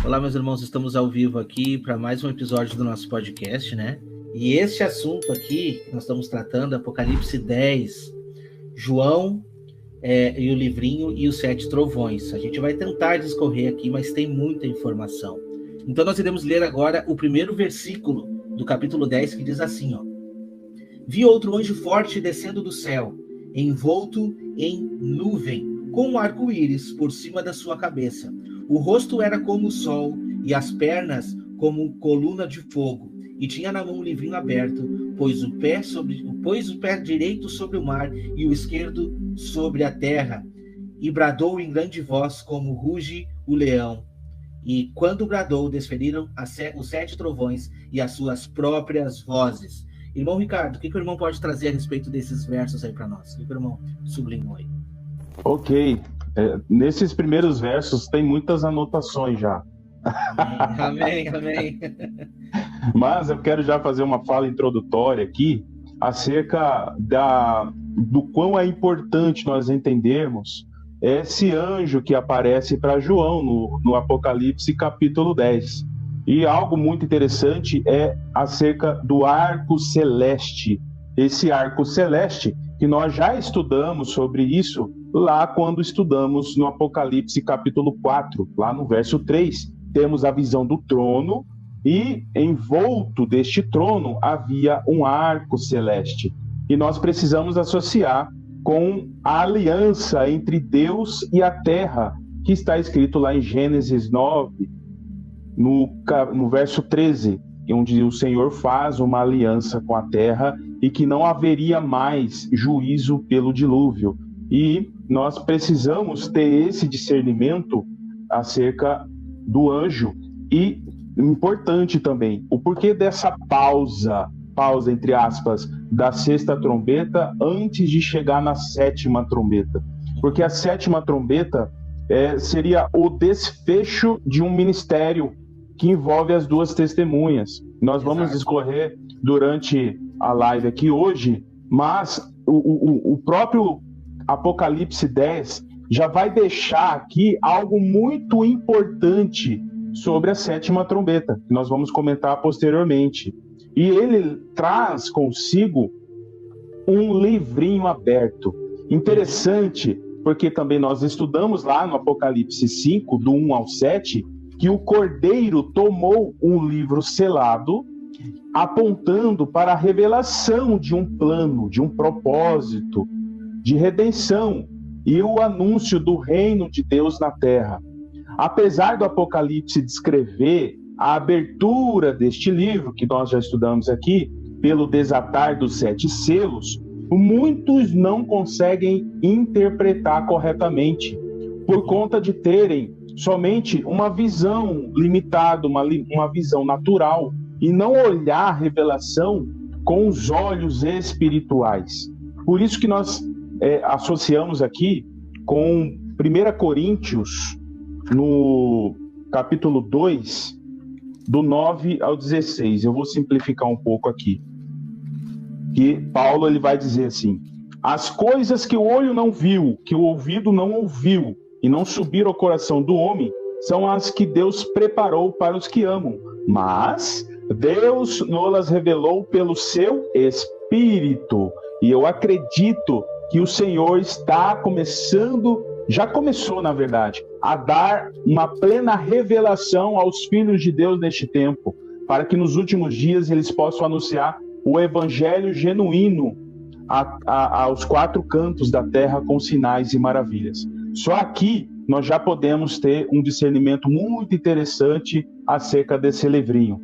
Olá, meus irmãos, estamos ao vivo aqui para mais um episódio do nosso podcast, né? E este assunto aqui, que nós estamos tratando, Apocalipse 10, João e o livrinho e os 7 trovões. A gente vai tentar discorrer aqui, mas tem muita informação. Então nós iremos ler agora o primeiro versículo do capítulo 10, que diz assim, ó. Vi outro anjo forte descendo do céu, envolto em nuvem, com um arco-íris por cima da sua cabeça. O rosto era como o sol, e as pernas como coluna de fogo. E tinha na mão um livrinho aberto, pôs o pé direito sobre o mar, e o esquerdo sobre a terra. E bradou em grande voz, como ruge o leão. E quando bradou, desferiram os 7 trovões e as suas próprias vozes. Irmão Ricardo, o que o irmão pode trazer a respeito desses versos aí para nós? O que o irmão sublinhou aí? Ok. Nesses primeiros versos tem muitas anotações já. Amém. Mas eu quero já fazer uma fala introdutória aqui acerca do quão é importante nós entendermos esse anjo que aparece para João no Apocalipse capítulo 10. E algo muito interessante é acerca do arco celeste. Esse arco celeste, que nós já estudamos sobre isso lá quando estudamos no Apocalipse capítulo 4, lá no verso 3, temos a visão do trono e envolto deste trono havia um arco celeste. E nós precisamos associar com a aliança entre Deus e a terra, que está escrito lá em Gênesis 9, no verso 13, onde o Senhor faz uma aliança com a terra e que não haveria mais juízo pelo dilúvio. E nós precisamos ter esse discernimento acerca do anjo. E importante também, o porquê dessa pausa entre aspas, da 6ª trombeta antes de chegar na 7ª trombeta. Porque a 7ª trombeta seria o desfecho de um ministério que envolve as 2 testemunhas. Nós vamos discorrer durante a live aqui hoje, mas o próprio Apocalipse 10 já vai deixar aqui algo muito importante sobre a 7ª trombeta, que nós vamos comentar posteriormente. E ele traz consigo um livrinho aberto. Interessante, porque também nós estudamos lá no Apocalipse 5, do 1 ao 7, que o Cordeiro tomou um livro selado, apontando para a revelação de um plano, de um propósito, de redenção e o anúncio do reino de Deus na terra. Apesar do Apocalipse descrever a abertura deste livro, que nós já estudamos aqui, pelo desatar dos 7 selos, muitos não conseguem interpretar corretamente, por conta de terem somente uma visão limitada, uma visão natural, e não olhar a revelação com os olhos espirituais. Por isso que nós associamos aqui com 1 Coríntios, no capítulo 2, do 9 ao 16. Eu vou simplificar um pouco aqui. Que Paulo ele vai dizer assim: as coisas que o olho não viu, que o ouvido não ouviu, e não subiram ao coração do homem, são as que Deus preparou para os que amam. Mas Deus nos revelou pelo seu Espírito. E eu acredito que o Senhor está começando, já começou na verdade, a dar uma plena revelação aos filhos de Deus neste tempo, para que nos últimos dias eles possam anunciar o evangelho genuíno aos 4 cantos da terra com sinais e maravilhas. Só aqui nós já podemos ter um discernimento muito interessante acerca desse livrinho.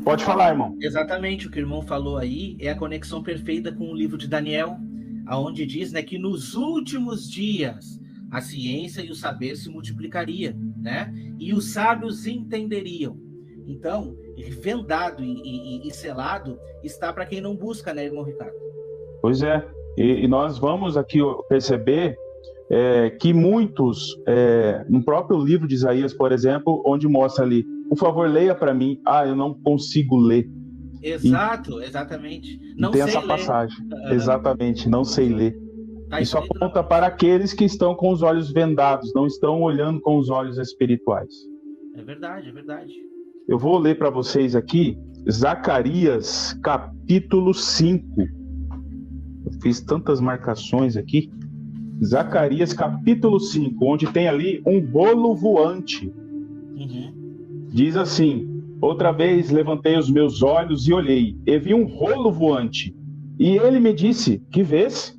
Pode falar, irmão. Exatamente, o que o irmão falou aí é a conexão perfeita com o livro de Daniel, aonde diz, né, que nos últimos dias a ciência e o saber se multiplicaria, né? E os sábios entenderiam. Então, vendado e selado está para quem não busca, né, irmão Ricardo? Pois é, e nós vamos aqui perceber que muitos, no próprio livro de Isaías, por exemplo, onde mostra ali, por favor, leia para mim, eu não consigo ler. Exatamente. Não tem sei essa ler. Passagem, exatamente, não sei ler. Tá Isso aponta para aqueles que estão com os olhos vendados, não estão olhando com os olhos espirituais. É verdade, é verdade. Eu vou ler para vocês aqui Zacarias capítulo 5. Eu fiz tantas marcações aqui. Zacarias capítulo 5, onde tem ali um rolo voante. Diz assim: outra vez levantei os meus olhos e olhei, e vi um rolo voante. E ele me disse: que vês?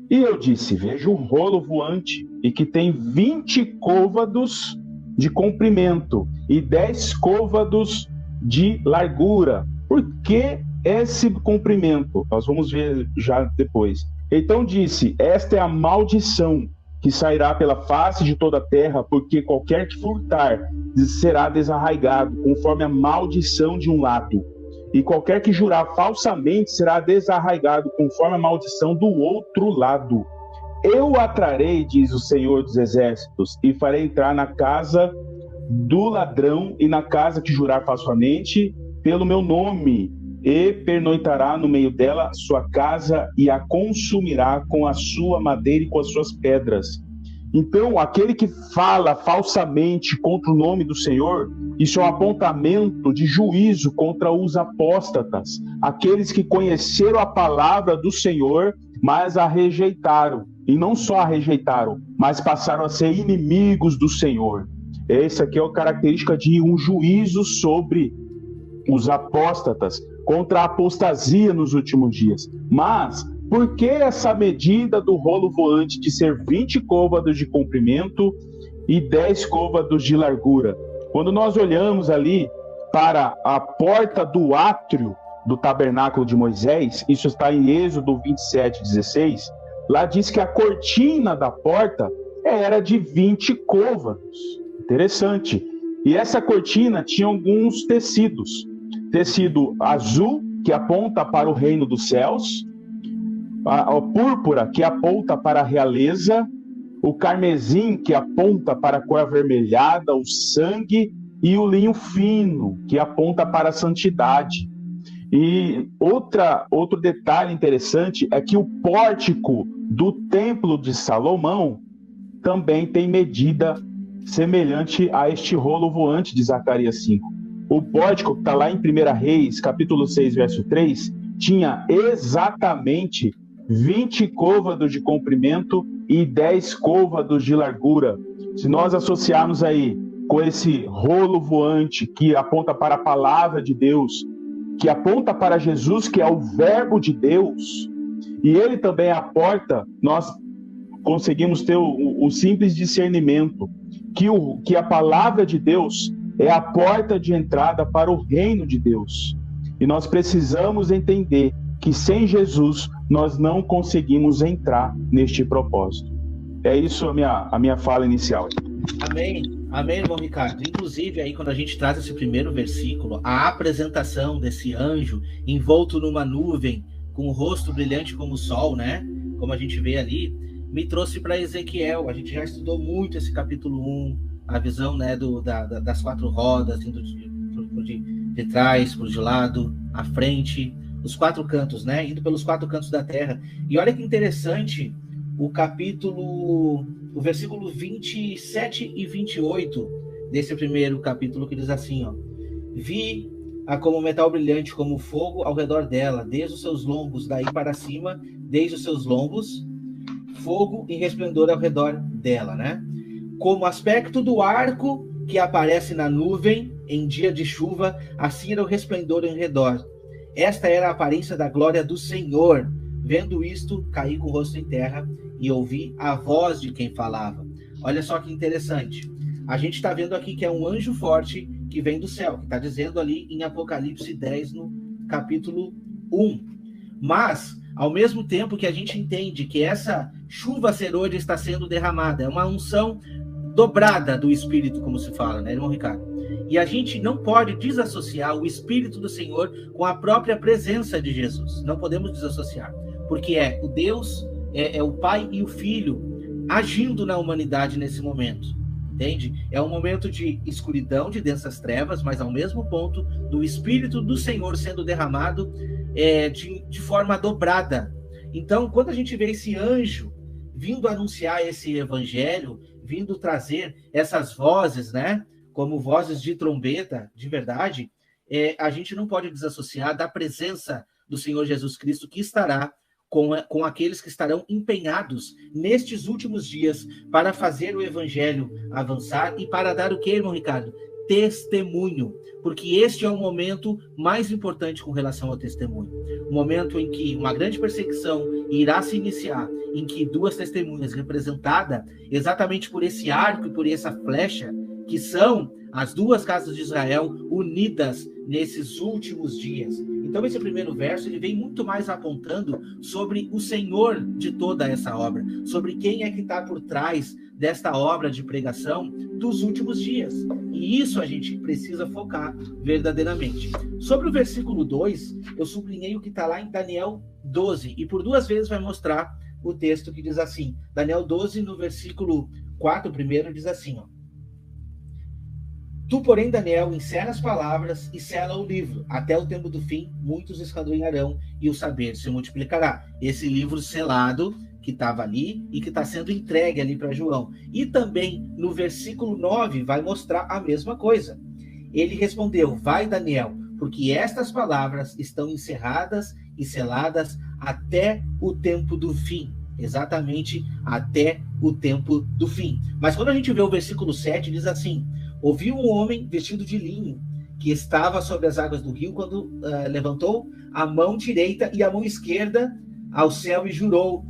E eu disse: vejo um rolo voante, e que tem 20 côvados de comprimento e 10 côvados de largura. Por que esse comprimento? Nós vamos ver já depois. Então disse: esta é a maldição que sairá pela face de toda a terra, porque qualquer que furtar será desarraigado, conforme a maldição de um lado. E qualquer que jurar falsamente será desarraigado, conforme a maldição do outro lado. Eu atrarei, diz o Senhor dos Exércitos, e farei entrar na casa do ladrão e na casa que jurar falsamente pelo meu nome, e pernoitará no meio dela sua casa e a consumirá com a sua madeira e com as suas pedras. Então, aquele que fala falsamente contra o nome do Senhor, isso é um apontamento de juízo contra os apóstatas, aqueles que conheceram a palavra do Senhor, mas a rejeitaram. E não só a rejeitaram, mas passaram a ser inimigos do Senhor. Essa aqui é a característica de um juízo sobre os apóstatas, contra a apostasia nos últimos dias. Mas por que essa medida do rolo voante de ser 20 côvados de comprimento e 10 côvados de largura? Quando nós olhamos ali para a porta do átrio do tabernáculo de Moisés, isso está em Êxodo 27:16, lá diz que a cortina da porta era de 20 côvados. Interessante. E essa cortina tinha alguns tecidos. Tecido azul, que aponta para o reino dos céus, a púrpura, que aponta para a realeza, o carmesim, que aponta para a cor avermelhada, o sangue, e o linho fino, que aponta para a santidade. E outro detalhe interessante é que o pórtico do templo de Salomão também tem medida semelhante a este rolo voante de Zacarias 5. O pórtico, que está lá em 1 Reis, capítulo 6, verso 3, tinha exatamente 20 côvados de comprimento e 10 côvados de largura. Se nós associarmos aí com esse rolo voante que aponta para a palavra de Deus, que aponta para Jesus, que é o verbo de Deus, e ele também é a porta, nós conseguimos ter o simples discernimento que a palavra de Deus é a porta de entrada para o reino de Deus. E nós precisamos entender que sem Jesus nós não conseguimos entrar neste propósito. É isso a minha fala inicial. Amém, amém, irmão Ricardo. Inclusive, aí quando a gente traz esse primeiro versículo, a apresentação desse anjo envolto numa nuvem, com o rosto brilhante como o sol, né? Como a gente vê ali, me trouxe para Ezequiel. A gente já estudou muito esse capítulo 1, a visão, né, das 4 rodas, indo de trás, por de lado, à frente, os 4 cantos, né? Indo pelos 4 cantos da terra. E olha que interessante o versículo 27 e 28 desse primeiro capítulo, que diz assim, ó: vi a como metal brilhante, como fogo ao redor dela, desde os seus lombos, daí para cima, desde os seus lombos, fogo e resplendor ao redor dela, né? Como aspecto do arco que aparece na nuvem em dia de chuva, assim era o resplendor em redor. Esta era a aparência da glória do Senhor. Vendo isto, caí com o rosto em terra e ouvi a voz de quem falava. Olha só que interessante. A gente está vendo aqui que é um anjo forte que vem do céu, que está dizendo ali em Apocalipse 10, no capítulo 1. Mas, ao mesmo tempo que a gente entende que essa chuva serôdia está sendo derramada, é uma unção dobrada do Espírito, como se fala, né, irmão Ricardo? E a gente não pode desassociar o Espírito do Senhor com a própria presença de Jesus. Não podemos desassociar, porque é o Deus, é o Pai e o Filho agindo na humanidade nesse momento, entende? É um momento de escuridão, de densas trevas, mas ao mesmo ponto do Espírito do Senhor sendo derramado de forma dobrada. Então, quando a gente vê esse anjo vindo anunciar esse evangelho, vindo trazer essas vozes, né? como vozes de trombeta, de verdade, a gente não pode desassociar da presença do Senhor Jesus Cristo, que estará com aqueles que estarão empenhados nestes últimos dias para fazer o evangelho avançar e para dar o que, irmão Ricardo? Testemunho, porque este é o momento mais importante com relação ao testemunho. O momento em que uma grande perseguição irá se iniciar, em que duas testemunhas, representada exatamente por esse arco e por essa flecha, que são as duas casas de Israel unidas nesses últimos dias. Então, esse primeiro verso, ele vem muito mais apontando sobre o Senhor de toda essa obra, sobre quem é que está por trás desta obra de pregação dos últimos dias. E isso a gente precisa focar verdadeiramente. Sobre o versículo 2, eu sublinhei o que está lá em Daniel 12, e por 2 vezes vai mostrar o texto que diz assim. Daniel 12, no versículo 4, primeiro, diz assim, ó: Tu, porém, Daniel, encerra as palavras e sela o livro. Até o tempo do fim, muitos esquadrinharão e o saber se multiplicará. Esse livro selado que estava ali e que está sendo entregue ali para João. E também no versículo 9 vai mostrar a mesma coisa. Ele respondeu: Vai, Daniel, porque estas palavras estão encerradas e seladas até o tempo do fim. Exatamente até o tempo do fim. Mas quando a gente vê o versículo 7, diz assim: Ouvi um homem vestido de linho, que estava sobre as águas do rio, quando levantou a mão direita e a mão esquerda ao céu e jurou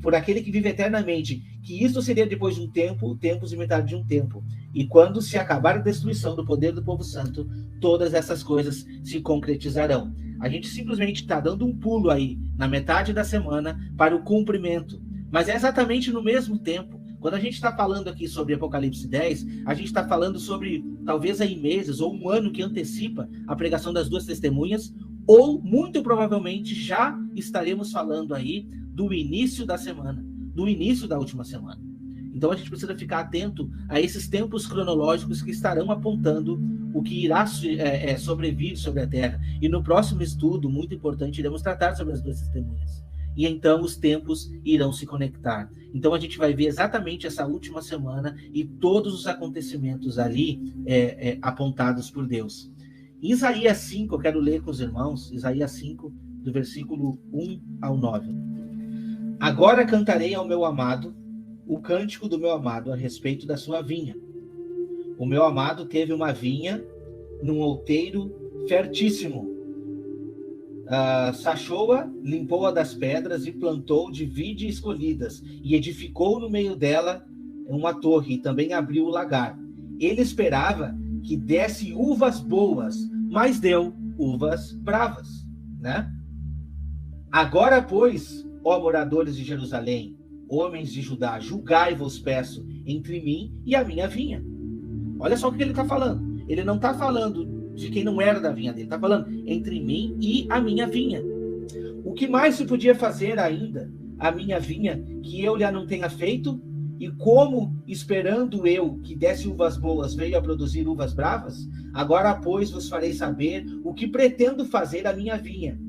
por aquele que vive eternamente, que isto seria depois de um tempo, tempos e metade de um tempo. E quando se acabar a destruição do poder do povo santo, todas essas coisas se concretizarão. A gente simplesmente está dando um pulo aí, na metade da semana, para o cumprimento. Mas é exatamente no mesmo tempo. Quando a gente está falando aqui sobre Apocalipse 10, a gente está falando sobre talvez aí meses ou um ano que antecipa a pregação das duas testemunhas, ou muito provavelmente já estaremos falando aí do início da semana, do início da última semana. Então a gente precisa ficar atento a esses tempos cronológicos que estarão apontando o que irá sobrevir sobre a Terra. E no próximo estudo, muito importante, iremos tratar sobre as duas testemunhas. E então os tempos irão se conectar. Então a gente vai ver exatamente essa última semana e todos os acontecimentos ali apontados por Deus. Em Isaías 5, eu quero ler com os irmãos, Isaías 5, do versículo 1 ao 9. Agora cantarei ao meu amado o cântico do meu amado a respeito da sua vinha. O meu amado teve uma vinha num outeiro fertíssimo. Sachou-a, limpou-a das pedras e plantou de vide escolhidas, e edificou no meio dela uma torre, e também abriu o lagar. Ele esperava que desse uvas boas, mas deu uvas bravas, né? Agora, pois, ó moradores de Jerusalém, homens de Judá, julgai-vos, peço, entre mim e a minha vinha. Olha só o que ele está falando. Ele não está falando de quem não era da vinha dele. Está falando entre mim e a minha vinha. O que mais se podia fazer ainda a minha vinha que eu lhe não tenha feito? E como, esperando eu que desse uvas boas, veio a produzir uvas bravas? Agora, pois, vos farei saber o que pretendo fazer à minha vinha.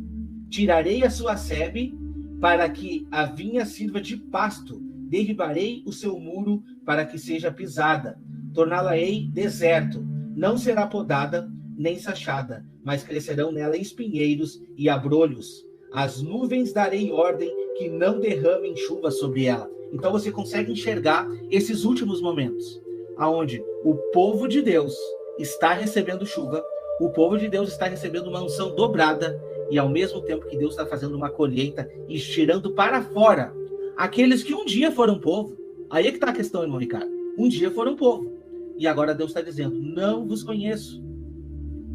Tirarei a sua sebe para que a vinha sirva de pasto. Derribarei o seu muro para que seja pisada. Torná-la-ei deserto. Não será podada nem sachada, mas crescerão nela espinheiros e abrolhos. As nuvens darei ordem que não derramem chuva sobre ela. Então você consegue enxergar esses últimos momentos, aonde o povo de Deus está recebendo chuva, o povo de Deus está recebendo uma unção dobrada, e ao mesmo tempo que Deus está fazendo uma colheita e tirando para fora aqueles que um dia foram povo. Aí é que está a questão, irmão Ricardo. Um dia foram povo, e agora Deus está dizendo: não vos conheço.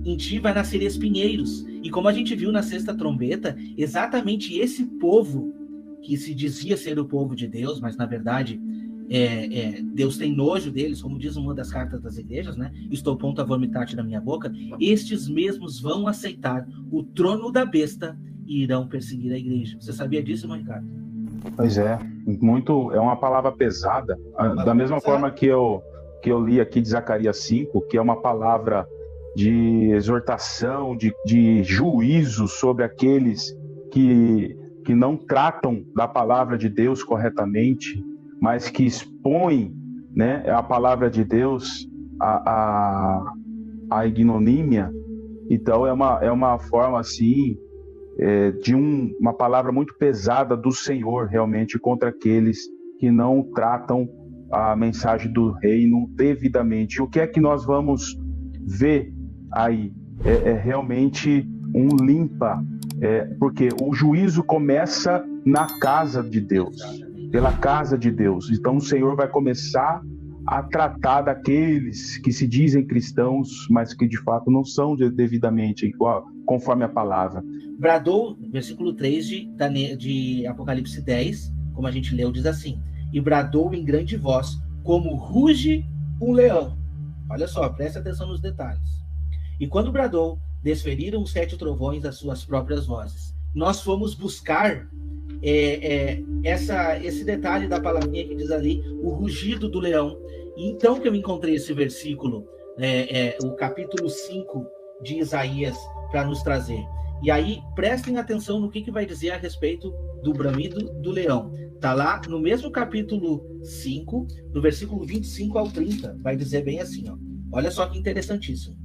Em ti vai nascer espinheiros. E como a gente viu na sexta trombeta, exatamente esse povo que se dizia ser o povo de Deus, mas na verdade Deus tem nojo deles, como diz uma das cartas das igrejas, né? Estou pronto a vomitar-te da minha boca. Estes mesmos vão aceitar o trono da besta e irão perseguir a igreja. Você sabia disso, irmão Ricardo? Pois é, é uma palavra pesada. Da mesma forma que eu li aqui de Zacarias 5, que é uma palavra de exortação, de juízo sobre aqueles que não tratam da palavra de Deus corretamente, mas que expõem, né, a palavra de Deus a ignomínia. Então é uma forma assim de uma palavra muito pesada do Senhor realmente contra aqueles que não tratam a mensagem do reino devidamente. O que é que nós vamos ver aí? É realmente um limpa, porque o juízo começa na casa de Deus, pela casa de Deus. Então o Senhor vai começar a tratar daqueles que se dizem cristãos, mas que de fato não são devidamente conforme a palavra. Bradou, versículo 3 de Apocalipse 10, como a gente leu, diz assim: e bradou em grande voz, como ruge um leão. Olha só, preste atenção nos detalhes. E quando bradou, desferiram os 7 trovões as suas próprias vozes. Nós fomos buscar esse detalhe da palavrinha que diz ali, o rugido do leão. E então que eu encontrei esse versículo, o capítulo 5 de Isaías, para nos trazer. E aí, prestem atenção no que vai dizer a respeito do bramido do leão. Está lá no mesmo capítulo 5, do versículo 25 ao 30. Vai dizer bem assim, ó. Olha só que interessantíssimo.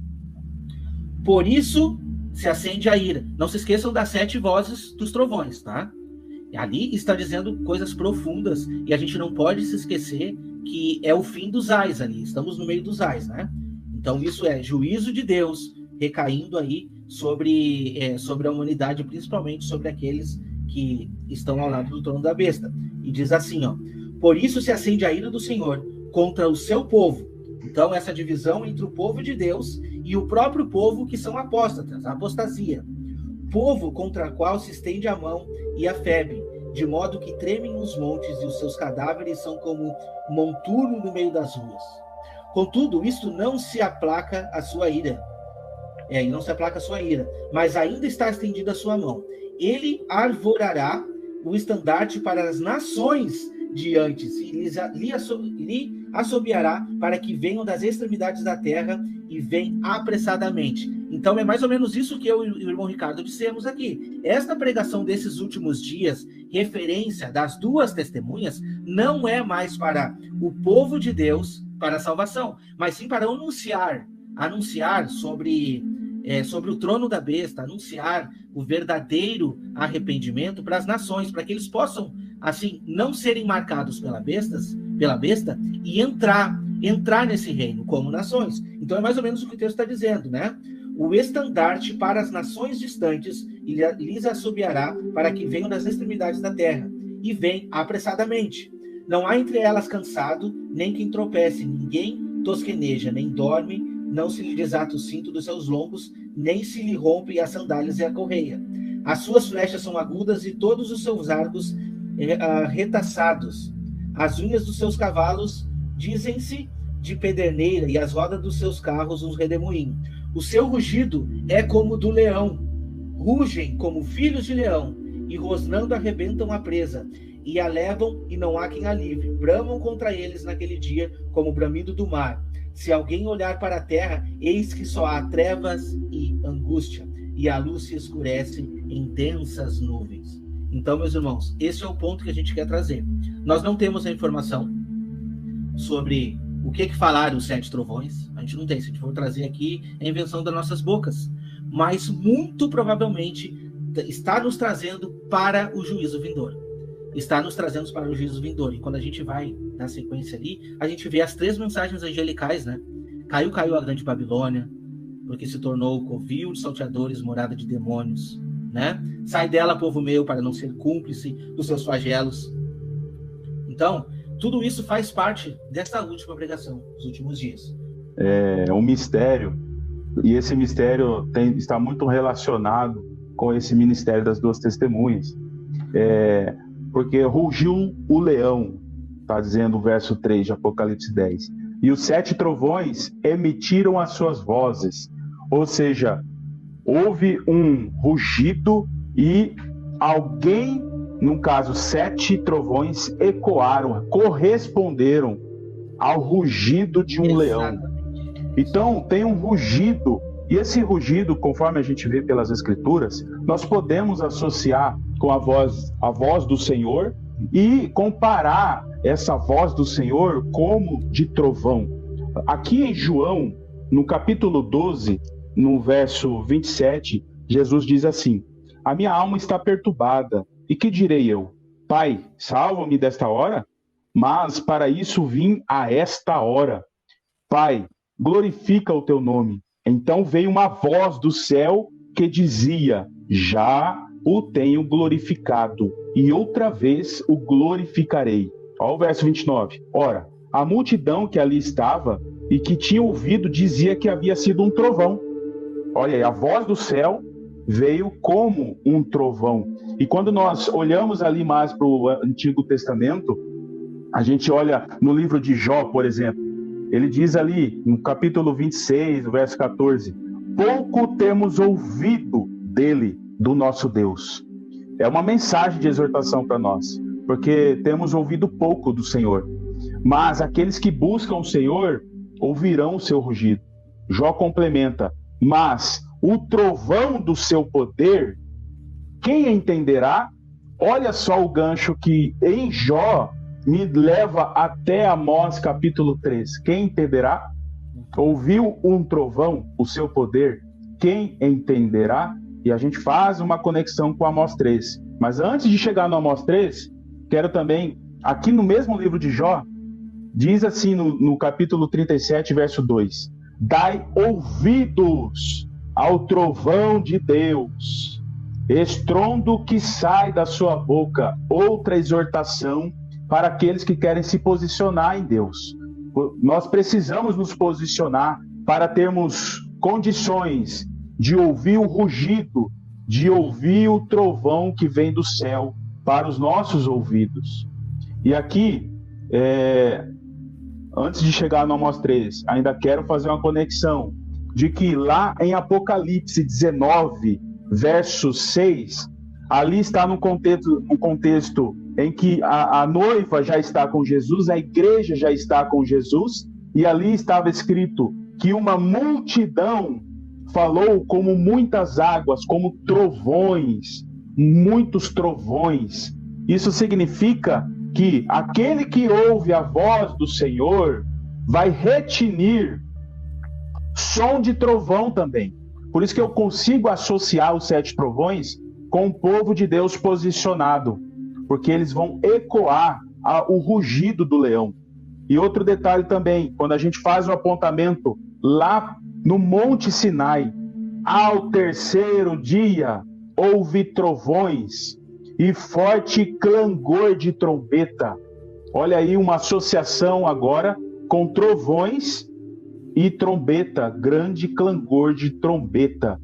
Por isso se acende a ira. Não se esqueçam das 7 vozes dos trovões, tá? Ali está dizendo coisas profundas e a gente não pode se esquecer que é o fim dos ais ali. Estamos no meio dos ais, né? Então isso é juízo de Deus recaindo aí sobre a humanidade, principalmente sobre aqueles que estão ao lado do trono da besta. E diz assim, ó: por isso se acende a ira do Senhor contra o seu povo. Então essa divisão entre o povo de Deus e o próprio povo que são apóstatas, a apostasia. Povo contra o qual se estende a mão e a febre, de modo que tremem os montes e os seus cadáveres são como monturo no meio das ruas. Contudo, isto não se aplaca a sua ira. E não se aplaca a sua ira, mas ainda está estendida a sua mão. Ele arvorará o estandarte para as nações diantes e lhe assobiará para que venham das extremidades da terra e vem apressadamente. Então é mais ou menos isso que eu e o irmão Ricardo dissemos aqui. Esta pregação desses últimos dias, referência das 2 testemunhas, não é mais para o povo de Deus, para a salvação, mas sim para anunciar sobre o trono da besta, anunciar o verdadeiro arrependimento para as nações, para que eles possam, assim, não serem marcados pela besta e entrar nesse reino como nações. Então é mais ou menos o que o texto está dizendo, né? O estandarte para as nações distantes e lhes assobiará para que venham das extremidades da terra, e vem apressadamente. Não há entre elas cansado, nem quem tropece, ninguém tosqueneja, nem dorme, não se lhe desata o cinto dos seus lombos, nem se lhe rompe as sandálias e a correia. As suas flechas são agudas e todos os seus arcos retaçados. As unhas dos seus cavalos dizem-se de pederneira e as rodas dos seus carros um redemoinho. O seu rugido é como o do leão. Rugem como filhos de leão e rosnando arrebentam a presa e a levam e não há quem a livre. Bramam contra eles naquele dia como o bramido do mar. Se alguém olhar para a terra, eis que só há trevas e angústia, e a luz se escurece em densas nuvens. Então, meus irmãos, esse é o ponto que a gente quer trazer. Nós não temos a informação sobre o que falaram os 7 trovões. A gente não tem. Se a gente for trazer aqui, é a invenção das nossas bocas. Mas, muito provavelmente, está nos trazendo para o juízo vindouro. Está nos trazendo para o juízo vindouro. E quando a gente vai na sequência ali, a gente vê as 3 mensagens angelicais, né? Caiu a grande Babilônia, porque se tornou covil de salteadores, morada de demônios, né? Sai dela, povo meu, para não ser cúmplice dos seus flagelos. Então, tudo isso faz parte dessa última pregação, dos últimos dias. É um mistério, e esse mistério está muito relacionado com esse ministério das 2 testemunhas. Porque rugiu o leão, está dizendo o verso 3 de Apocalipse 10. E os 7 trovões emitiram as suas vozes. Ou seja, houve um rugido e alguém, no caso 7 trovões, ecoaram, corresponderam ao rugido de um leão. Então tem um rugido, e esse rugido, conforme a gente vê pelas Escrituras, nós podemos associar com a voz do Senhor e comparar essa voz do Senhor como de trovão. Aqui em João, no capítulo 12, no verso 27, Jesus diz assim: a minha alma está perturbada, e que direi eu? Pai, salva-me desta hora? Mas para isso vim a esta hora. Pai, glorifica o teu nome. Então veio uma voz do céu que dizia: já o tenho glorificado, e outra vez o glorificarei. Olha o verso 29. Ora, a multidão que ali estava e que tinha ouvido dizia que havia sido um trovão. Olha aí, a voz do céu veio como um trovão. E quando nós olhamos ali mais para o Antigo Testamento, a gente olha no livro de Jó, por exemplo, ele diz ali, no capítulo 26, verso 14, pouco temos ouvido dele, do nosso Deus. É uma mensagem de exortação para nós, porque temos ouvido pouco do Senhor. Mas aqueles que buscam o Senhor ouvirão o seu rugido. Jó complementa: mas o trovão do seu poder, quem entenderá? Olha só o gancho que em Jó me leva até Amós capítulo 3. Quem entenderá? Ouviu um trovão, o seu poder, quem entenderá? E a gente faz uma conexão com Amós 3. Mas antes de chegar no Amós 3, quero também, aqui no mesmo livro de Jó, diz assim no capítulo 37, verso 2: dai ouvidos ao trovão de Deus, estrondo que sai da sua boca. Outra exortação para aqueles que querem se posicionar em Deus. Nós precisamos nos posicionar para termos condições de ouvir o rugido, de ouvir o trovão que vem do céu para os nossos ouvidos. E aqui, antes de chegar no Amós 3, ainda quero fazer uma conexão de que lá em Apocalipse 19, verso 6, ali está no contexto em que a noiva já está com Jesus, a igreja já está com Jesus, e ali estava escrito que uma multidão falou como muitas águas, como trovões, muitos trovões. Isso significa que aquele que ouve a voz do Senhor vai retinir som de trovão também. Por isso que eu consigo associar os 7 trovões com o povo de Deus posicionado, porque eles vão ecoar o rugido do leão. E outro detalhe também, quando a gente faz o apontamento lá no Monte Sinai, ao terceiro dia houve trovões e forte clangor de trombeta. Olha aí uma associação agora com trovões e trombeta, grande clangor de trombeta.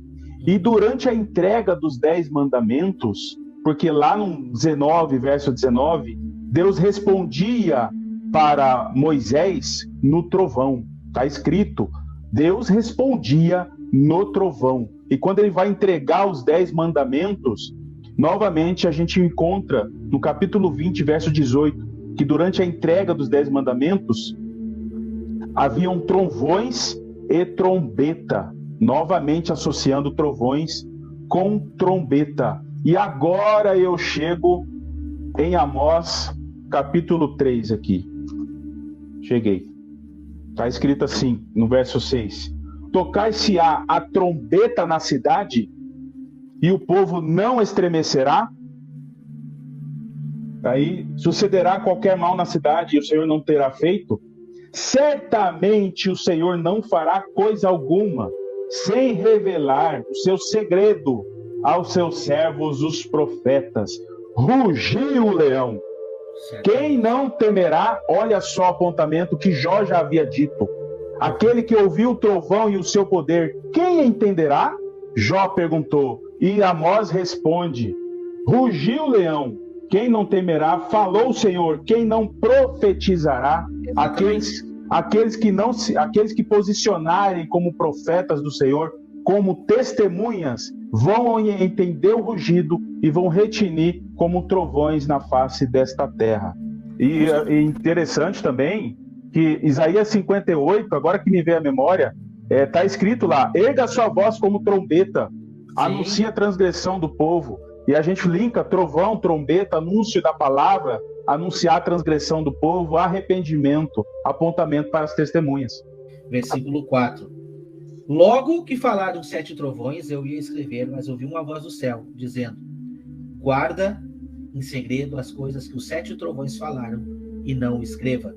E durante a entrega dos 10 mandamentos, porque lá no 19, verso 19, Deus respondia para Moisés no trovão. Está escrito, Deus respondia no trovão. E quando ele vai entregar os 10 mandamentos, novamente a gente encontra no capítulo 20, verso 18, que durante a entrega dos 10 mandamentos, haviam trovões e trombeta, novamente associando trovões com trombeta. E agora eu chego em Amós capítulo 3 aqui. Cheguei. Está escrito assim, no verso 6. Tocar-se-á a trombeta na cidade, e o povo não estremecerá? Aí sucederá qualquer mal na cidade, e o Senhor não terá feito? Certamente o Senhor não fará coisa alguma, sem revelar o seu segredo aos seus servos, os profetas. Rugiu o leão. Quem não temerá? Olha só o apontamento que Jó já havia dito. Aquele que ouviu o trovão e o seu poder, quem entenderá? Jó perguntou, e Amós responde: rugiu o leão, quem não temerá? Falou o Senhor, quem não profetizará? Aqueles que posicionarem como profetas do Senhor, como testemunhas, vão entender o rugido e vão retinir como trovões na face desta terra. E interessante também que Isaías 58, agora que me veio a memória, está escrito lá: erga sua voz como trombeta, anuncia a transgressão do povo. E a gente linka trovão, trombeta, anúncio da palavra, anunciar a transgressão do povo, arrependimento, apontamento para as testemunhas. versículo 4. Logo que falaram 7 trovões, eu ia escrever, mas ouvi uma voz do céu, dizendo: guarda em segredo as coisas que os 7 trovões falaram, e não escreva.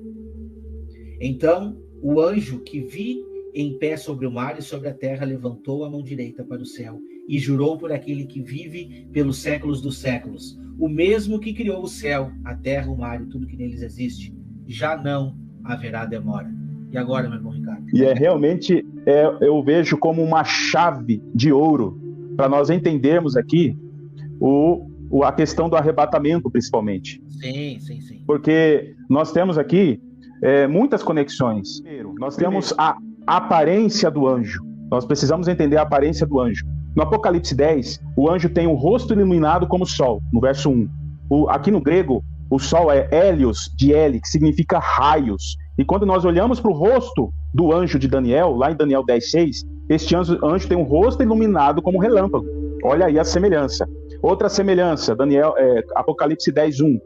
Então, o anjo que vi em pé sobre o mar e sobre a terra levantou a mão direita para o céu e jurou por aquele que vive pelos séculos dos séculos, o mesmo que criou o céu, a terra, o mar e tudo que neles existe, já não haverá demora. E agora, meu irmão Ricardo? E realmente, eu vejo como uma chave de ouro para nós entendermos aqui a questão do arrebatamento, principalmente. Sim. Porque nós temos aqui muitas conexões. Nós temos a aparência do anjo. Nós precisamos entender a aparência do anjo. No Apocalipse 10, o anjo tem o rosto iluminado como o sol, no verso 1. Aqui no grego, o sol é hélios, de heli, que significa raios. E quando nós olhamos para o rosto do anjo de Daniel, lá em Daniel 10:6, este anjo tem um rosto iluminado como relâmpago. Olha aí a semelhança. Outra semelhança, Apocalipse 10:1.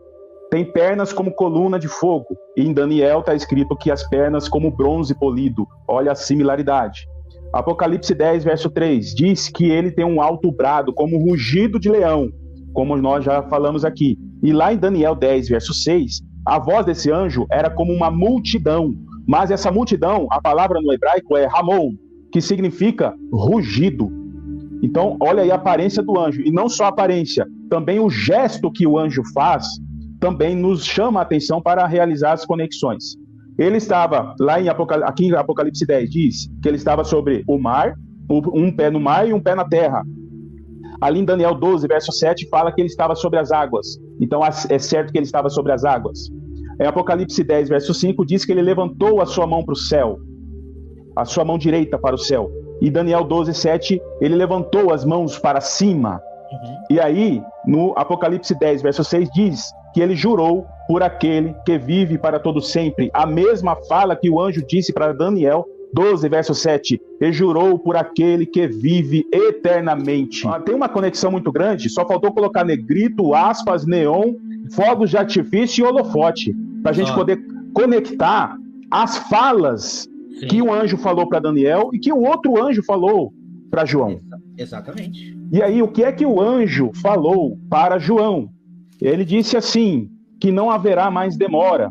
Tem pernas como coluna de fogo. E em Daniel está escrito que as pernas como bronze polido. Olha a similaridade. Apocalipse 10, verso 3, diz que ele tem um alto brado, como um rugido de leão, como nós já falamos aqui. E lá em Daniel 10, verso 6, a voz desse anjo era como uma multidão. Mas essa multidão, a palavra no hebraico é Ramon, que significa rugido. Então, olha aí a aparência do anjo. E não só a aparência, também o gesto que o anjo faz, também nos chama a atenção para realizar as conexões. Ele estava, aqui em Apocalipse 10, diz que ele estava sobre o mar, um pé no mar e um pé na terra. Ali em Daniel 12, verso 7, fala que ele estava sobre as águas. Então é certo que ele estava sobre as águas. Em Apocalipse 10, verso 5, diz que ele levantou a sua mão para o céu, a sua mão direita para o céu. E Daniel 12, 7, ele levantou as mãos para cima. E aí, no Apocalipse 10, verso 6, diz que ele jurou por aquele que vive para todo sempre. A mesma fala que o anjo disse para Daniel 12, verso 7. E jurou por aquele que vive eternamente. Tem uma conexão muito grande, só faltou colocar negrito, aspas, neon, fogos de artifício e holofote, para a gente poder conectar as falas que um anjo falou para Daniel e que o outro anjo falou para João. Exatamente. E aí, o que é que o anjo falou para João? Ele disse assim, que não haverá mais demora.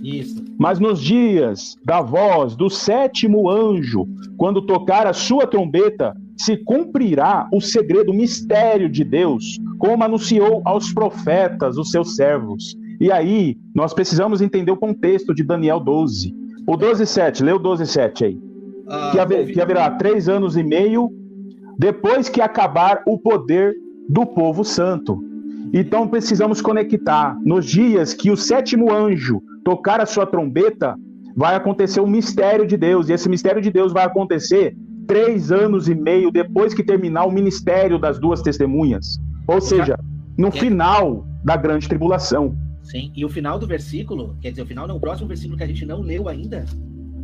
Isso. Mas nos dias da voz do 7º anjo, quando tocar a sua trombeta, se cumprirá o segredo, o mistério de Deus, como anunciou aos profetas, os seus servos. E aí, nós precisamos entender o contexto de Daniel 12. O 12:7, lê o 12:7 aí. Que haverá 3 anos e meio depois que acabar o poder do povo santo. Então precisamos conectar. Nos dias que o 7º anjo tocar a sua trombeta, vai acontecer um mistério de Deus. E esse mistério de Deus vai acontecer 3 anos e meio depois que terminar o ministério das 2 testemunhas. Ou seja, no final da grande tribulação. Sim, e o final do versículo, quer dizer, o final não, o próximo versículo que a gente não leu ainda,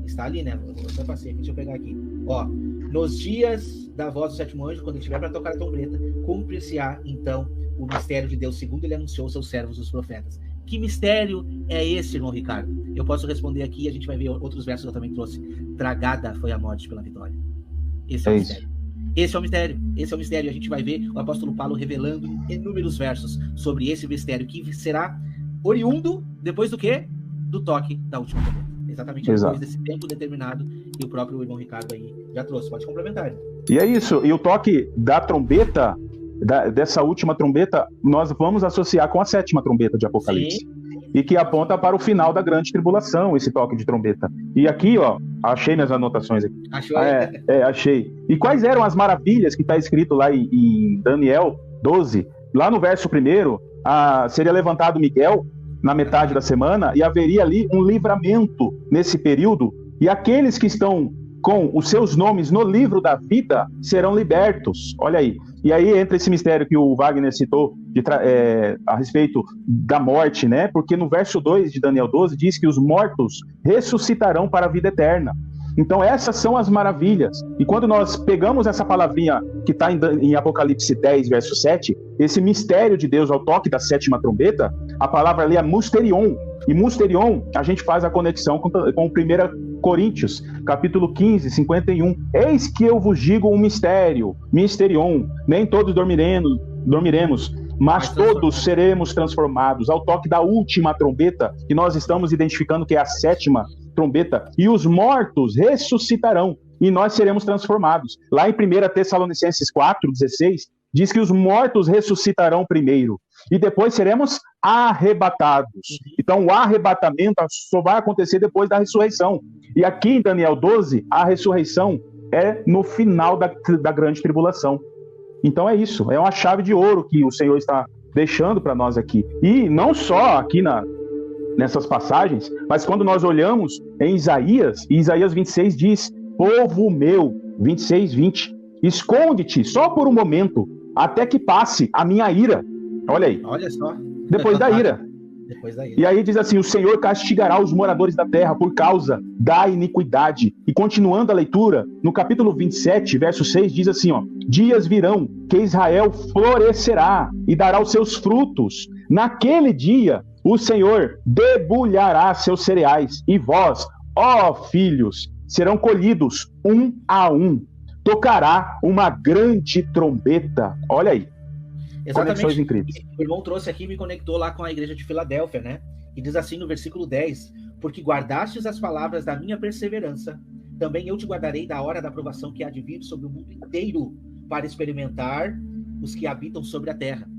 está ali, né? Eu até passei aqui, deixa eu pegar aqui. Ó, nos dias da voz do 7º anjo, quando ele estiver para tocar a trombeta, cumprir-se-á, então, o mistério de Deus, segundo ele anunciou aos seus servos, os profetas. Que mistério é esse, irmão Ricardo? Eu posso responder aqui, a gente vai ver outros versos que eu também trouxe. Tragada foi a morte pela vitória. Esse é o mistério. Esse é o mistério. Esse é o mistério. A gente vai ver o apóstolo Paulo revelando inúmeros versos sobre esse mistério, que será oriundo depois do quê? Do toque da última trombeta. Exatamente depois desse tempo determinado, e o próprio irmão Ricardo aí já trouxe. Pode complementar. E é isso. E o toque da trombeta, dessa última trombeta, nós vamos associar com a 7ª trombeta de Apocalipse. Sim. E que aponta para o final da grande tribulação, esse toque de trombeta. E aqui, ó, achei minhas anotações aqui. Achou? Achei. E quais eram as maravilhas que está escrito lá em Daniel 12? Lá no verso 1, seria levantado Miguel na metade da semana, e haveria ali um livramento nesse período, e aqueles que estão com os seus nomes no livro da vida serão libertos. Olha aí. E aí entra esse mistério que o Wagner citou a respeito da morte, né? Porque no verso 2 de Daniel 12 diz que os mortos ressuscitarão para a vida eterna. Então essas são as maravilhas. E quando nós pegamos essa palavrinha que está em Apocalipse 10, verso 7, esse mistério de Deus ao toque da 7ª trombeta, a palavra ali é musterion. E musterion, a gente faz a conexão com 1 Coríntios, capítulo 15, 51. Eis que eu vos digo um mistério, misterion, nem todos dormiremos, mas todos seremos transformados ao toque da última trombeta, que nós estamos identificando que é a 7ª trombeta, e os mortos ressuscitarão, e nós seremos transformados. Lá em 1 Tessalonicenses 4:16, diz que os mortos ressuscitarão primeiro, e depois seremos arrebatados. Então, o arrebatamento só vai acontecer depois da ressurreição. E aqui em Daniel 12, a ressurreição é no final da grande tribulação. Então é isso, é uma chave de ouro que o Senhor está deixando para nós aqui. E não só aqui nessas passagens, mas quando nós olhamos em Isaías 26 diz: povo meu, 26:20, esconde-te só por um momento, até que passe a minha ira. Olha aí. Olha só. Depois da ira. E aí diz assim: o Senhor castigará os moradores da terra por causa da iniquidade. E continuando a leitura, no capítulo 27, verso 6, diz assim, ó: dias virão que Israel florescerá e dará os seus frutos. Naquele dia, o Senhor debulhará seus cereais, e vós, ó filhos, serão colhidos um a um. Tocará uma grande trombeta. Olha aí. Exatamente. Incríveis. O irmão trouxe aqui e me conectou lá com a igreja de Filadélfia, né? E diz assim no versículo 10: porque guardastes as palavras da minha perseverança, também eu te guardarei da hora da aprovação que há de vir sobre o mundo inteiro, para experimentar os que habitam sobre a terra.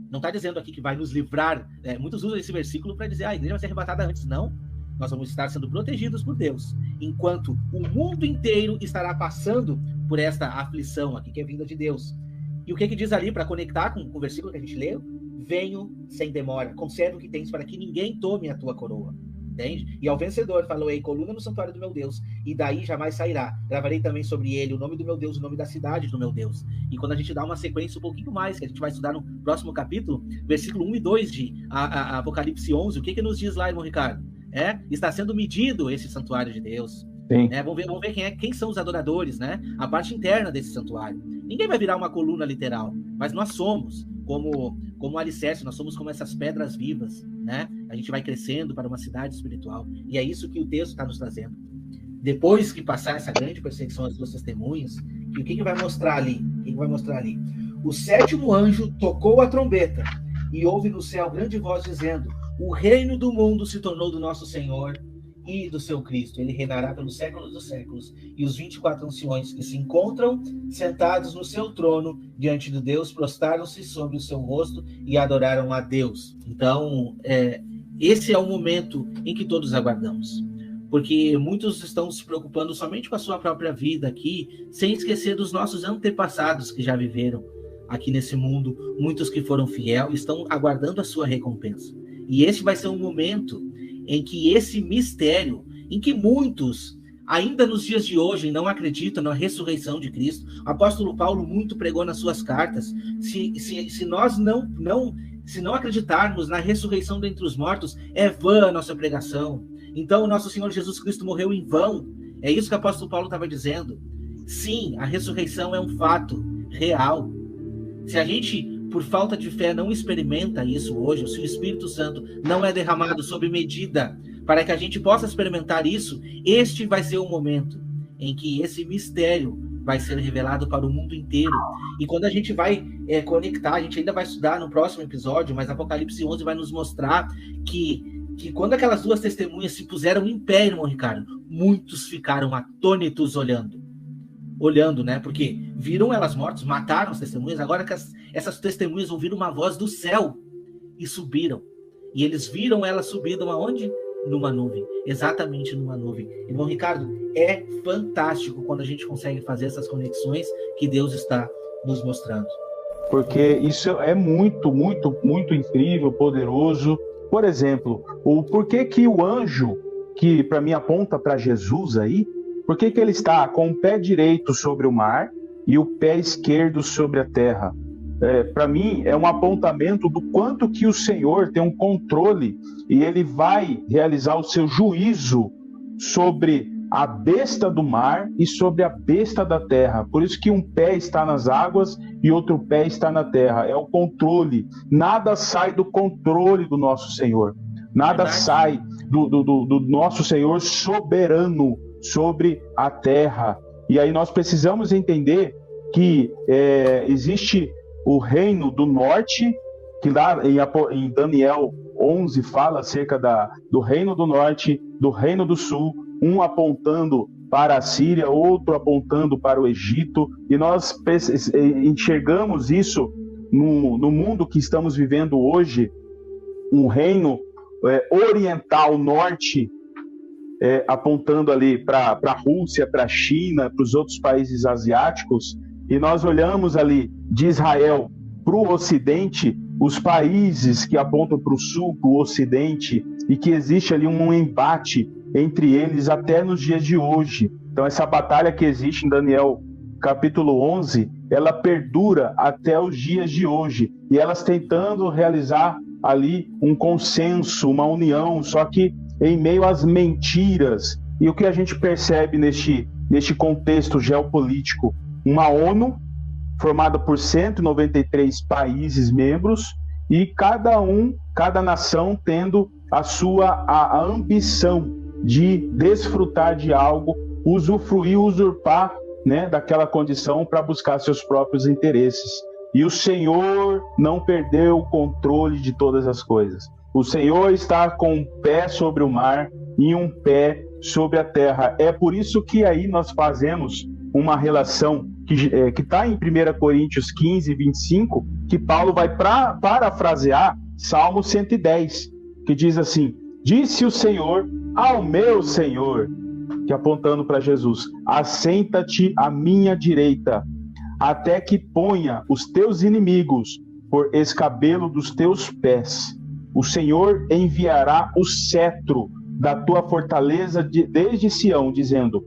Não está dizendo aqui que vai nos livrar, muitos usam esse versículo para dizer, a igreja vai ser arrebatada antes. Não, nós vamos estar sendo protegidos por Deus, enquanto o mundo inteiro estará passando por esta aflição aqui, que é vinda de Deus. E o que diz ali, para conectar com o versículo que a gente leu? Venho sem demora, conserva o que tens para que ninguém tome a tua coroa. Entende? E ao vencedor falou: ei, coluna no santuário do meu Deus, e daí jamais sairá. Gravarei também sobre ele o nome do meu Deus, o nome da cidade do meu Deus. E quando a gente dá uma sequência um pouquinho mais, que a gente vai estudar no próximo capítulo, versículo 1 e 2 de Apocalipse 11, o que nos diz lá, irmão Ricardo? Está sendo medido esse santuário de Deus. Vamos ver quem são os adoradores, né? A parte interna desse santuário. Ninguém vai virar uma coluna literal, mas nós somos como alicerce, nós somos como essas pedras vivas, né? A gente vai crescendo para uma cidade espiritual, e é isso que o texto está nos trazendo. Depois que passar essa grande perseguição às duas testemunhas, o que vai mostrar ali? O 7º anjo tocou a trombeta, e houve no céu grande voz dizendo: o reino do mundo se tornou do nosso Senhor e do seu Cristo. Ele reinará pelos séculos dos séculos. E os 24 anciões que se encontram sentados no seu trono diante de Deus prostraram-se sobre o seu rosto e adoraram a Deus. Então, esse é o momento em que todos aguardamos. Porque muitos estão se preocupando somente com a sua própria vida aqui, sem esquecer dos nossos antepassados que já viveram aqui nesse mundo. Muitos que foram fiéis estão aguardando a sua recompensa. E esse vai ser um momento em que esse mistério, em que muitos, ainda nos dias de hoje, não acreditam na ressurreição de Cristo. O apóstolo Paulo muito pregou nas suas cartas: se nós não acreditarmos na ressurreição dentre os mortos, é vã a nossa pregação. Então o nosso Senhor Jesus Cristo morreu em vão. É isso que o apóstolo Paulo estava dizendo. Sim, a ressurreição é um fato real. Se a gente, por falta de fé, não experimenta isso hoje, se o Espírito Santo não é derramado sob medida para que a gente possa experimentar isso, este vai ser o momento em que esse mistério vai ser revelado para o mundo inteiro. E quando a gente vai conectar, a gente ainda vai estudar no próximo episódio, mas Apocalipse 11 vai nos mostrar que quando aquelas duas testemunhas se puseram em pé, irmão Ricardo, muitos ficaram atônitos olhando, né? Porque viram elas mortas, mataram as testemunhas. Agora que essas testemunhas ouviram uma voz do céu e subiram. E eles viram elas subindo aonde? Numa nuvem. Exatamente numa nuvem. Irmão Ricardo, é fantástico quando a gente consegue fazer essas conexões que Deus está nos mostrando. Porque isso é muito, muito, muito incrível, poderoso. Por exemplo, o porquê que o anjo, que para mim aponta para Jesus aí, por que ele está com o pé direito sobre o mar e o pé esquerdo sobre a terra? Para mim, é um apontamento do quanto que o Senhor tem um controle e ele vai realizar o seu juízo sobre a besta do mar e sobre a besta da terra. Por isso que um pé está nas águas e outro pé está na terra. É o controle. Nada sai do controle do nosso Senhor. Nada sai do nosso Senhor soberano sobre a terra. E aí nós precisamos entender que existe o reino do norte, que lá em Daniel 11 fala acerca do reino do norte, do reino do sul, um apontando para a Síria, outro apontando para o Egito, e nós enxergamos isso no mundo que estamos vivendo hoje, um reino oriental norte, apontando ali para a Rússia, para a China, para os outros países asiáticos, e nós olhamos ali de Israel para o ocidente, os países que apontam para o sul, para o ocidente, e que existe ali um embate entre eles até nos dias de hoje. Então essa batalha que existe em Daniel capítulo 11, ela perdura até os dias de hoje, e elas tentando realizar ali um consenso, uma união, só que em meio às mentiras. E o que a gente percebe neste contexto geopolítico? Uma ONU formada por 193 países membros, e cada nação tendo a ambição de desfrutar de algo, usufruir, usurpar, né, daquela condição para buscar seus próprios interesses. E o Senhor não perdeu o controle de todas as coisas. O Senhor está com um pé sobre o mar e um pé sobre a terra. É por isso que aí nós fazemos uma relação que está em 1 Coríntios 15, 25, que Paulo vai parafrasear Salmo 110, que diz assim: disse o Senhor ao meu Senhor, que apontando para Jesus, assenta-te à minha direita, até que ponha os teus inimigos por escabelo dos teus pés. O Senhor enviará o cetro da tua fortaleza desde Sião, dizendo: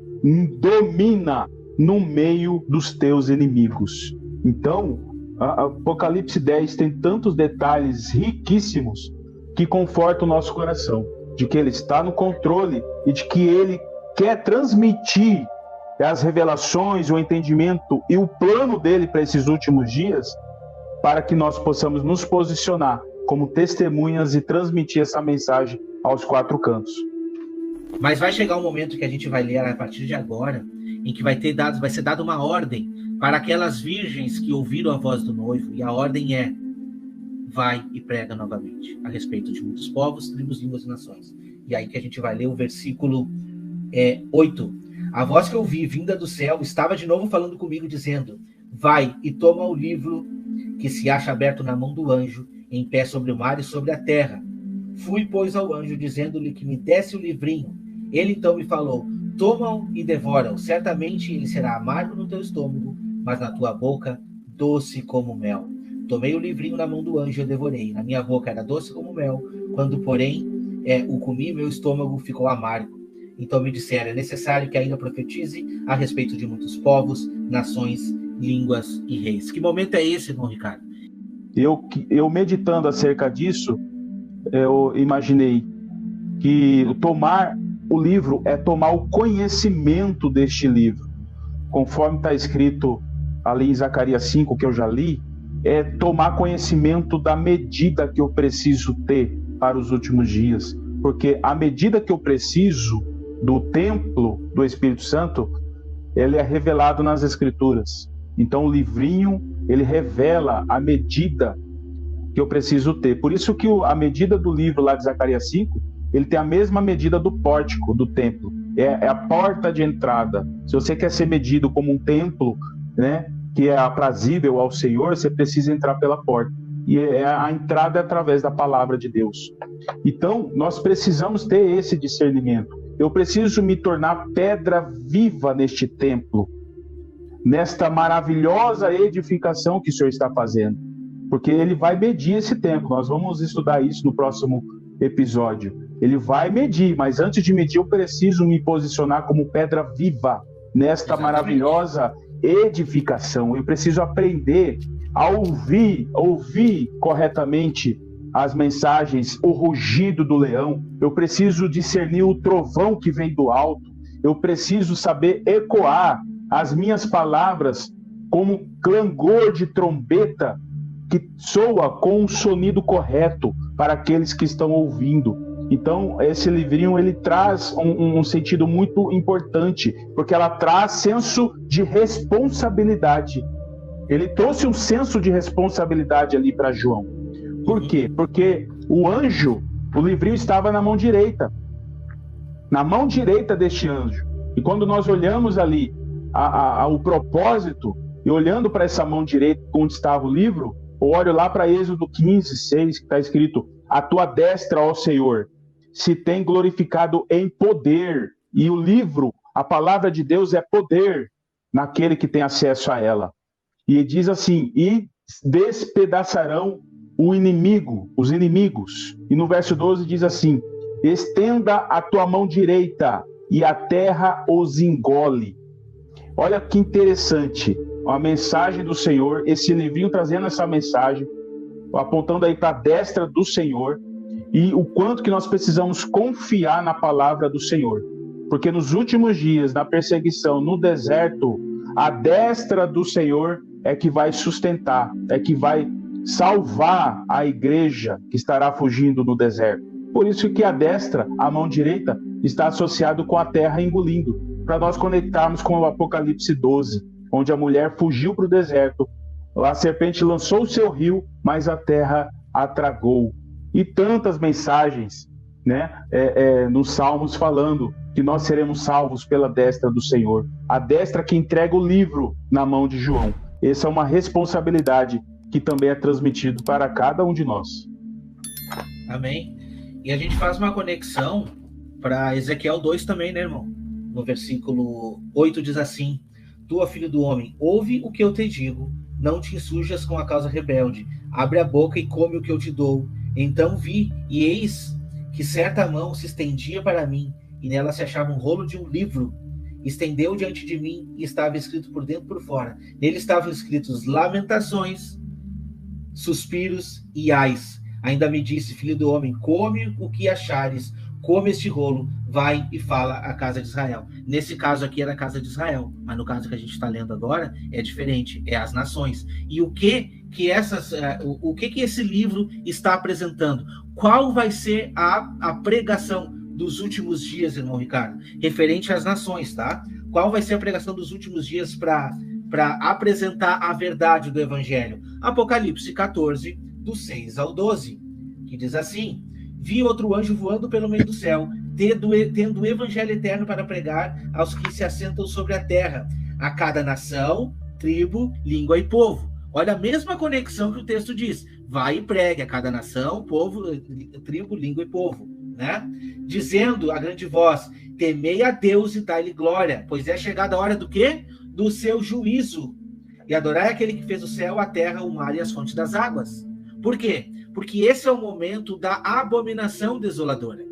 domina no meio dos teus inimigos. Então, Apocalipse 10 tem tantos detalhes riquíssimos que confortam o nosso coração, de que Ele está no controle e de que Ele quer transmitir as revelações, o entendimento e o plano dele para esses últimos dias, para que nós possamos nos posicionar como testemunhas e transmitir essa mensagem aos quatro cantos. Mas vai chegar um momento que a gente vai ler a partir de agora, em que vai ser dada uma ordem para aquelas virgens que ouviram a voz do noivo, e a ordem é: vai e prega novamente a respeito de muitos povos, tribos, línguas e nações. E aí que a gente vai ler o versículo 8. A voz que eu ouvi vinda do céu estava de novo falando comigo, dizendo: vai e toma o livro que se acha aberto na mão do anjo, em pé sobre o mar e sobre a terra. Fui, pois, ao anjo, dizendo-lhe que me desse o livrinho. Ele então me falou: toma-o e devora-o. Certamente ele será amargo no teu estômago, mas na tua boca doce como mel. Tomei o livrinho na mão do anjo e eu devorei. Na minha boca era doce como mel. Quando, porém, o comi, meu estômago ficou amargo. Então me disseram: é necessário que ainda profetize a respeito de muitos povos, nações, línguas e reis. Que momento é esse, irmão Ricardo? Eu meditando acerca disso, eu imaginei que tomar o livro é tomar o conhecimento deste livro. Conforme está escrito ali em Zacarias 5, que eu já li, é tomar conhecimento da medida que eu preciso ter para os últimos dias. Porque a medida que eu preciso do templo do Espírito Santo, ele é revelado nas Escrituras. Então o livrinho, ele revela a medida que eu preciso ter. Por isso que a medida do livro lá de Zacarias 5, ele tem a mesma medida do pórtico do templo. É a porta de entrada. Se você quer ser medido como um templo, né, que é aprazível ao Senhor, você precisa entrar pela porta. E a entrada é através da palavra de Deus. Então, nós precisamos ter esse discernimento. Eu preciso me tornar pedra viva neste templo, nesta maravilhosa edificação que o Senhor está fazendo. Porque Ele vai medir esse templo. Nós vamos estudar isso no próximo episódio. Ele vai medir, mas antes de medir, eu preciso me posicionar como pedra viva nesta maravilhosa edificação. Eu preciso aprender a ouvir corretamente as mensagens, o rugido do leão. Eu preciso discernir o trovão que vem do alto. Eu preciso saber ecoar as minhas palavras como clangor de trombeta que soa com um sonido correto para aqueles que estão ouvindo. Então, esse livrinho, ele traz um sentido muito importante, porque ela traz senso de responsabilidade. Ele trouxe um senso de responsabilidade ali para João. Por quê? Porque o anjo, o livrinho estava na mão direita. Na mão direita deste anjo. E quando nós olhamos ali o propósito, e olhando para essa mão direita onde estava o livro, eu olho lá para Êxodo 15, 6, que está escrito: a tua destra, ó Senhor, se tem glorificado em poder. E o livro, a palavra de Deus é poder naquele que tem acesso a ela. E diz assim: e despedaçarão o inimigo, os inimigos. E no verso 12 diz assim: estenda a tua mão direita e a terra os engole. Olha que interessante, a mensagem do Senhor, esse livrinho trazendo essa mensagem, apontando aí para a destra do Senhor, e o quanto que nós precisamos confiar na palavra do Senhor. Porque nos últimos dias, na perseguição, no deserto, a destra do Senhor é que vai sustentar, é que vai salvar a igreja que estará fugindo no deserto. Por isso que a destra, a mão direita, está associado com a terra engolindo, para nós conectarmos com o Apocalipse 12, onde a mulher fugiu para o deserto, a serpente lançou o seu rio, mas a terra a tragou. E tantas mensagens, né, nos Salmos falando que nós seremos salvos pela destra do Senhor. A destra que entrega o livro na mão de João. Essa é uma responsabilidade que também é transmitido para cada um de nós. Amém. E a gente faz uma conexão para Ezequiel 2 também, né, irmão? No versículo 8 diz assim: tu, ó filho do homem, ouve o que eu te digo, não te insurjas com a causa rebelde, abre a boca e come o que eu te dou. Então vi, e eis que certa mão se estendia para mim, e nela se achava um rolo de um livro. Estendeu diante de mim, e estava escrito por dentro e por fora. Nele estavam escritos lamentações, suspiros e ais. Ainda me disse: filho do homem, come o que achares, come este rolo, vai e fala à casa de Israel. Nesse caso aqui era a casa de Israel, mas no caso que a gente está lendo agora é diferente, é as nações. E o que esse livro está apresentando? Qual vai ser a pregação dos últimos dias, irmão Ricardo? Referente às nações, tá? Qual vai ser a pregação dos últimos dias para apresentar a verdade do evangelho? Apocalipse 14, do 6 ao 12, que diz assim: vi outro anjo voando pelo meio do céu, tendo o evangelho eterno para pregar aos que se assentam sobre a terra, a cada nação, tribo, língua e povo. Olha a mesma conexão que o texto diz: vai e pregue a cada nação, povo, tribo, língua e povo, né? Dizendo a grande voz: temei a Deus e dai-lhe glória, pois é chegada a hora do quê? Do seu juízo. E adorai aquele que fez o céu, a terra, o mar e as fontes das águas. Por quê? Porque esse é o momento da abominação desoladora.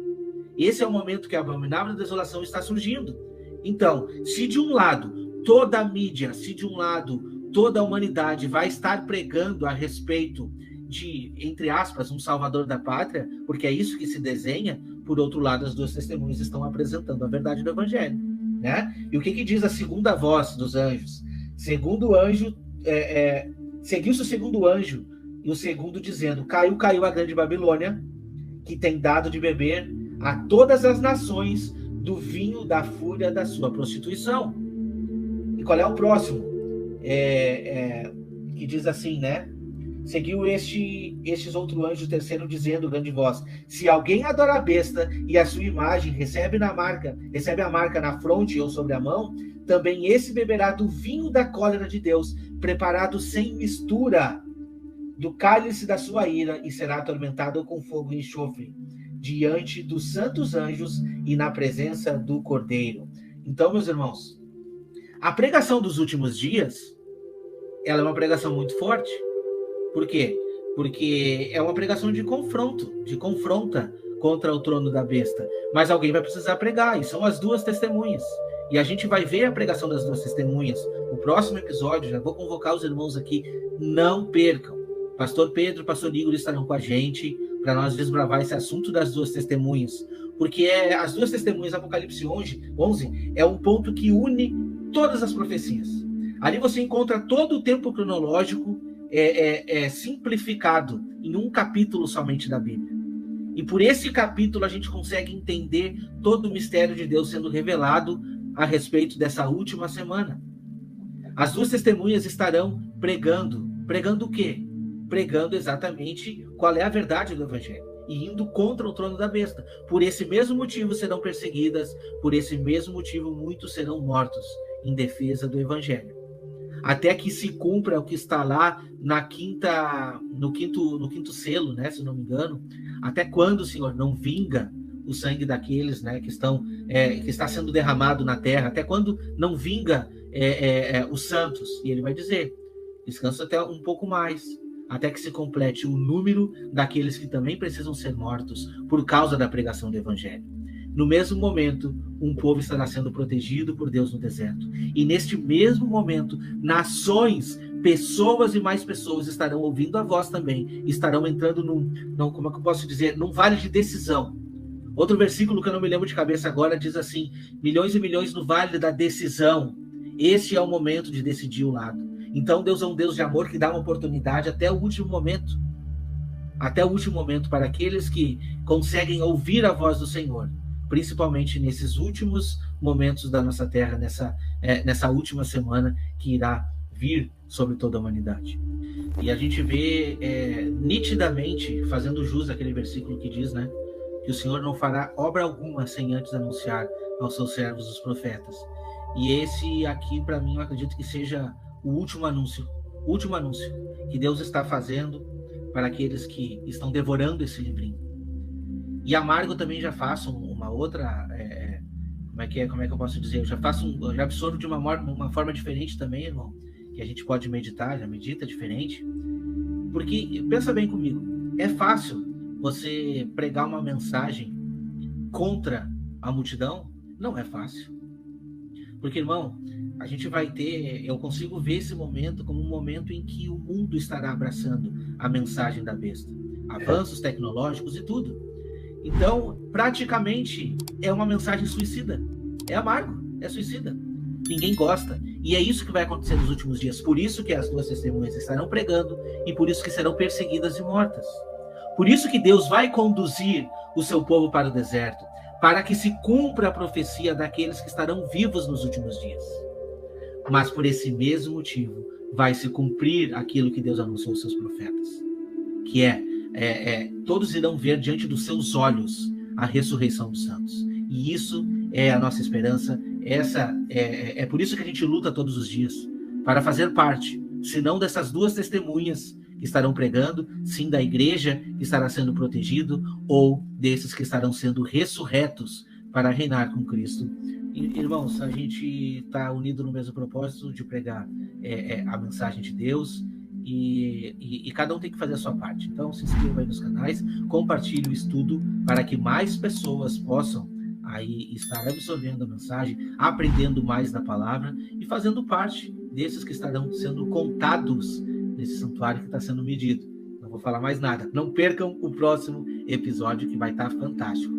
Esse é o momento que a abominável desolação está surgindo. Então, se de um lado toda a mídia, se de um lado toda a humanidade vai estar pregando a respeito de, entre aspas, um salvador da pátria, porque é isso que se desenha, por outro lado, as duas testemunhas estão apresentando a verdade do evangelho, né? E o que diz a segunda voz dos anjos? Segundo anjo, seguiu-se o segundo anjo, e o segundo dizendo: caiu a grande Babilônia, que tem dado de beber a todas as nações do vinho da fúria da sua prostituição. E qual é o próximo? Que diz assim, né? Seguiu estes outro anjo terceiro dizendo, grande voz: se alguém adora a besta e a sua imagem recebe a marca na fronte ou sobre a mão, também esse beberá do vinho da cólera de Deus, preparado sem mistura, do cálice da sua ira, e será atormentado com fogo e enxofre, diante dos santos anjos e na presença do Cordeiro. Então, meus irmãos, a pregação dos últimos dias, ela é uma pregação muito forte. Por quê? Porque é uma pregação de confronta contra o trono da besta. Mas alguém vai precisar pregar, e são as duas testemunhas. E a gente vai ver a pregação das duas testemunhas. O próximo episódio, já vou convocar os irmãos aqui, não percam. Pastor Pedro, Pastor Igor estarão com a gente para nós desbravar esse assunto das duas testemunhas. Porque as duas testemunhas, Apocalipse 11, é um ponto que une todas as profecias. Ali você encontra todo o tempo cronológico simplificado em um capítulo somente da Bíblia. E por esse capítulo a gente consegue entender todo o mistério de Deus sendo revelado a respeito dessa última semana. As duas testemunhas estarão pregando. Pregando o quê? Pregando exatamente qual é a verdade do Evangelho. E indo contra o trono da besta. Por esse mesmo motivo serão perseguidas, por esse mesmo motivo muitos serão mortos em defesa do Evangelho. Até que se cumpra o que está lá no quinto selo, né, se não me engano. Até quando, Senhor, não vinga o sangue daqueles, né, que está sendo derramado na terra? Até quando não vinga os santos? E ele vai dizer, descansa até um pouco mais, até que se complete o número daqueles que também precisam ser mortos por causa da pregação do Evangelho. No mesmo momento, um povo estará sendo protegido por Deus no deserto. E neste mesmo momento, nações, pessoas e mais pessoas estarão ouvindo a voz também, estarão entrando como é que eu posso dizer, num vale de decisão. Outro versículo que eu não me lembro de cabeça agora diz assim, milhões e milhões no vale da decisão. Este é o momento de decidir o lado. Então Deus é um Deus de amor que dá uma oportunidade até o último momento. Até o último momento para aqueles que conseguem ouvir a voz do Senhor. Principalmente nesses últimos momentos da nossa terra, nessa última semana que irá vir sobre toda a humanidade. E a gente vê nitidamente, fazendo jus àquele versículo que diz, né, que o Senhor não fará obra alguma sem antes anunciar aos seus servos, os profetas. E esse aqui, para mim, eu acredito que seja o último anúncio que Deus está fazendo para aqueles que estão devorando esse livrinho. E amargo também já faço uma outra, como é que eu posso dizer? Eu já absorvo de uma forma diferente também, irmão, que a gente pode meditar, já medita diferente. Porque, pensa bem comigo, é fácil você pregar uma mensagem contra a multidão? Não é fácil. Porque, irmão, a gente vai eu consigo ver esse momento como um momento em que o mundo estará abraçando a mensagem da besta. Avanços tecnológicos e tudo. Então, praticamente, é uma mensagem suicida. É amargo, é suicida. Ninguém gosta. E é isso que vai acontecer nos últimos dias. Por isso que as duas testemunhas estarão pregando e por isso que serão perseguidas e mortas. Por isso que Deus vai conduzir o seu povo para o deserto, para que se cumpra a profecia daqueles que estarão vivos nos últimos dias. Mas por esse mesmo motivo, vai se cumprir aquilo que Deus anunciou aos seus profetas, que todos irão ver diante dos seus olhos a ressurreição dos santos. E isso é a nossa esperança. É por isso que a gente luta todos os dias, para fazer parte, se não dessas duas testemunhas que estarão pregando, sim da igreja que estará sendo protegido, ou desses que estarão sendo ressurretos para reinar com Cristo. Irmãos, a gente está unido no mesmo propósito de pregar a mensagem de Deus, e cada um tem que fazer a sua parte. Então, se inscreva aí nos canais, compartilhe o estudo para que mais pessoas possam aí estar absorvendo a mensagem, aprendendo mais da palavra e fazendo parte desses que estarão sendo contados nesse santuário que está sendo medido. Não vou falar mais nada. Não percam o próximo episódio, que vai estar fantástico.